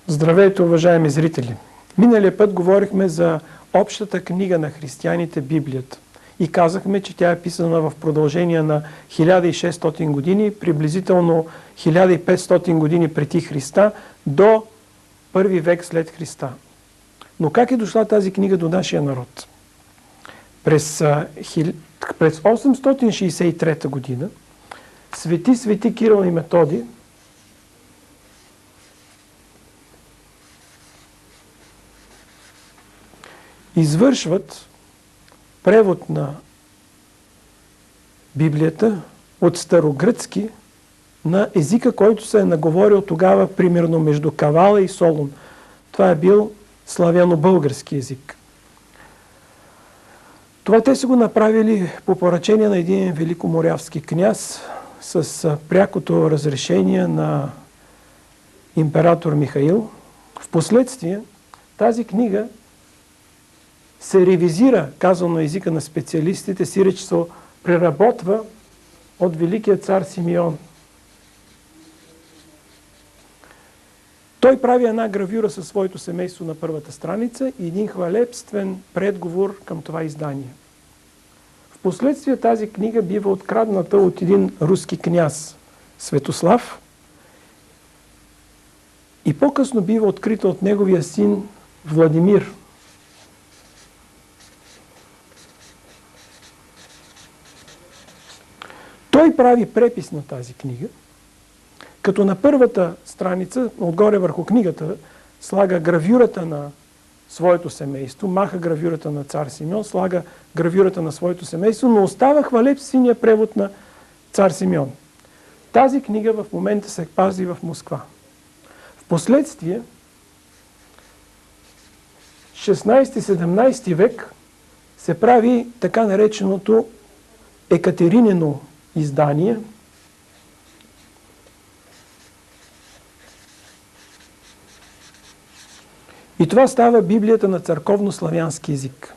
Здравейте, уважаеми зрители! Миналия път говорихме за общата книга на християните, Библията. И казахме, че тя е писана в продължение на 1600 години, приблизително 1500 години преди Христа, до първи век след Христа. Но как е дошла тази книга до нашия народ? През 863 година свети Кирил и Методий извършват превод на Библията от старогръцки на езика, който се е наговорил тогава примерно между Кавала и Солун. Това е бил славяно-български език. Това те са го направили по поръчение на един великоморявски княз с прякото разрешение на император Михаил. Впоследствие тази книга се ревизира, казано езика на специалистите, сиреч се преработва от великия цар Симеон. Той прави една гравюра със своето семейство на първата страница и един хвалебствен предговор към това издание. Впоследствие тази книга бива открадната от един руски княз, Светослав, и по-късно бива открита от неговия син Владимир. Той прави препис на тази книга, като на първата страница, отгоре върху книгата, слага гравюрата на своето семейство, маха гравюрата на цар Симеон, слага гравюрата на своето семейство, но остава хвалебствения превод на цар Симеон. Тази книга в момента се пази в Москва. Впоследствие, 16-17 век, се прави така нареченото Екатеринено издание. И това става Библията на църковно-славянски език.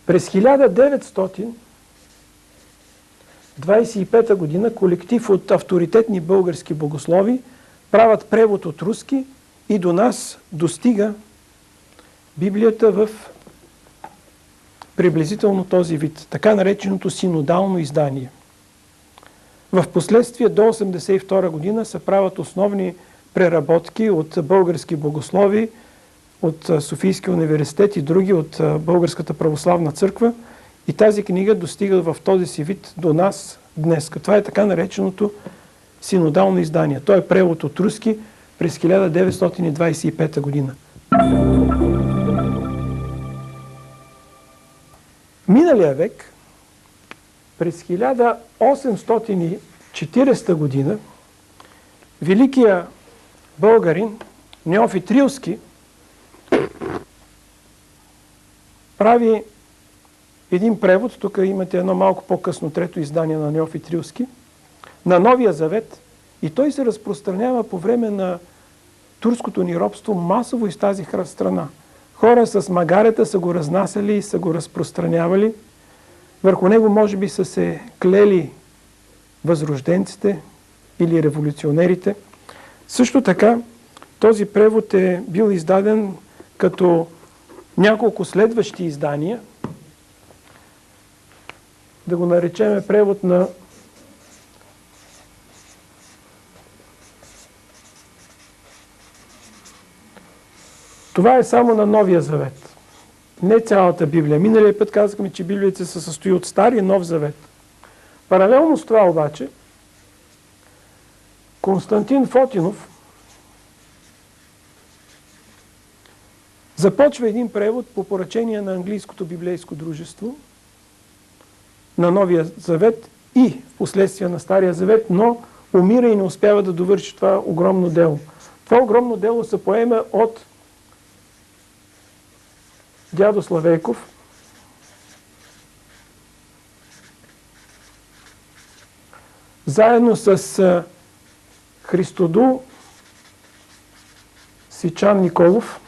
През 1925 година колектив от авторитетни български богослови правят превод от руски и до нас достига Библията в приблизително този вид, така нареченото синодално издание. В последствие до 1982 година се правят основни преработки от български богослови, от Софийския университет и други от Българската православна църква, и тази книга достига в този си вид до нас днес. Това е така нареченото синодално издание. Той е превод от руски през 1925 година. Миналия век, през 1840 година, великия българин Неофит Рилски прави един превод, тук имате едно малко по-късно трето издание на Неофит Рилски, на Новия Завет, и той се разпространява по време на турското ни робство масово из тази страна. Хора с магарета са го разнасяли и са го разпространявали. Върху него може би са се клели възрожденците или революционерите. Също така този превод е бил издаден като няколко следващи издания. Да го наречеме превод на това е само на Новия Завет. Не цялата Библия. Миналия път казахме, че Библията се състои от Стар и Нов Завет. Паралелно с това обаче, Константин Фотинов започва един превод по поръчение на Английското библейско дружество на Новия Завет и в последствие на Стария Завет, но умира и не успява да довърши това огромно дело. Това огромно дело се поема от дядо Славейков, заедно с Христодул Сичан Николов.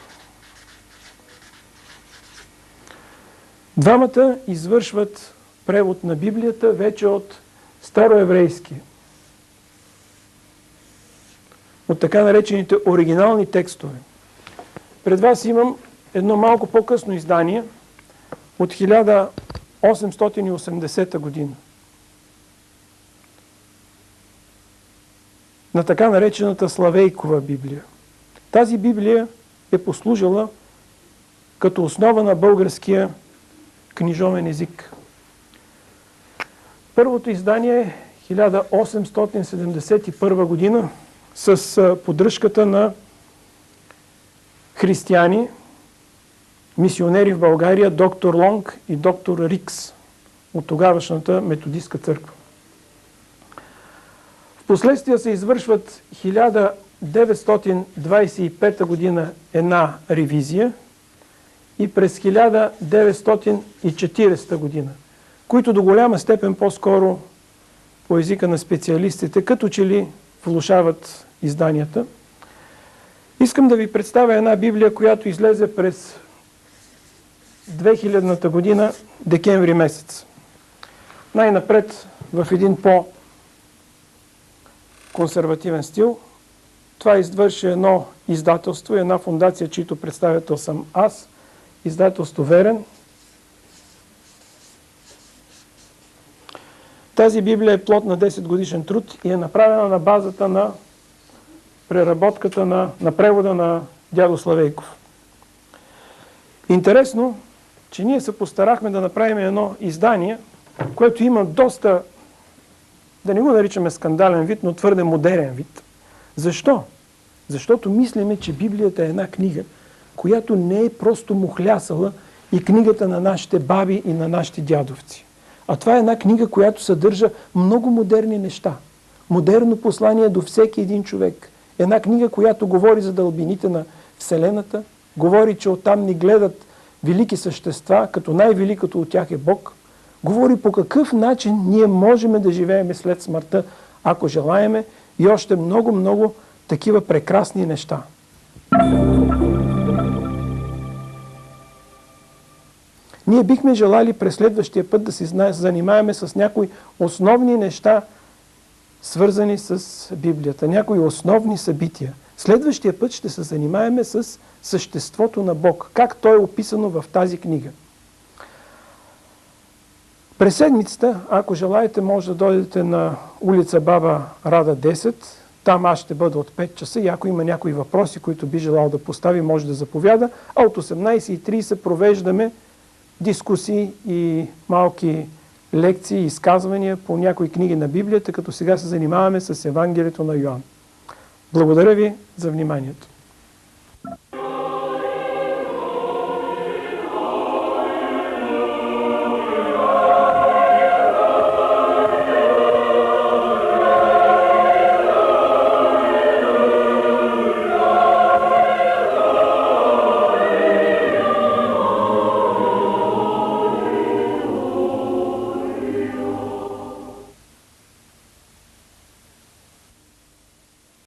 Двамата извършват превод на Библията вече от староеврейски. от така наречените оригинални текстове. Пред вас имам едно малко по-късно издание от 1880 година на така наречената Славейкова Библия. Тази Библия е послужила като основа на българския книжовен език. Първото издание е 1871 година с поддръжката на християни, мисионери в България, доктор Лонг и доктор Рикс от тогавашната методистка църква. Впоследствие се извършват 1925 година една ревизия и през 1940 година, които до голяма степен по-скоро по езика на специалистите, като че ли влошават изданията. Искам да ви представя една Библия, която излезе през 2000-та година, декември месец. Най-напред в един по-консервативен стил. Това извърши едно издателство, една фундация, чието представител съм аз, издателство Верен. Тази Библия е плод на 10 годишен труд и е направена на базата на преработката на превода на дядо Славейков. Интересно, че ние се постарахме да направим едно издание, което има доста, да не го наричаме скандален вид, но твърде модерен вид. Защо? Защото мислиме, че Библията е една книга, която не е просто мухлясала и книгата на нашите баби и на нашите дядовци. А това е една книга, която съдържа много модерни неща. Модерно послание до всеки един човек. Една книга, която говори за дълбините на Вселената, говори, че оттам ни гледат велики същества, като най-великото от тях е Бог. Говори по какъв начин ние можем да живеем след смъртта, ако желаеме, и още много такива прекрасни неща. Ние бихме желали през следващия път да се занимаваме с някои основни неща, свързани с Библията, някои основни събития. Следващия път ще се занимаваме с съществото на Бог, как то е описано в тази книга. През седмицата, ако желаете, може да дойдете на улица Баба Рада 10. Там аз ще бъда от 5 часа и ако има някои въпроси, които би желал да постави, може да заповяда. А от 18:30 провеждаме дискусии и малки лекции и изказвания по някои книги на Библията, като сега се занимаваме с Евангелието на Йоан. Благодаря ви за вниманието.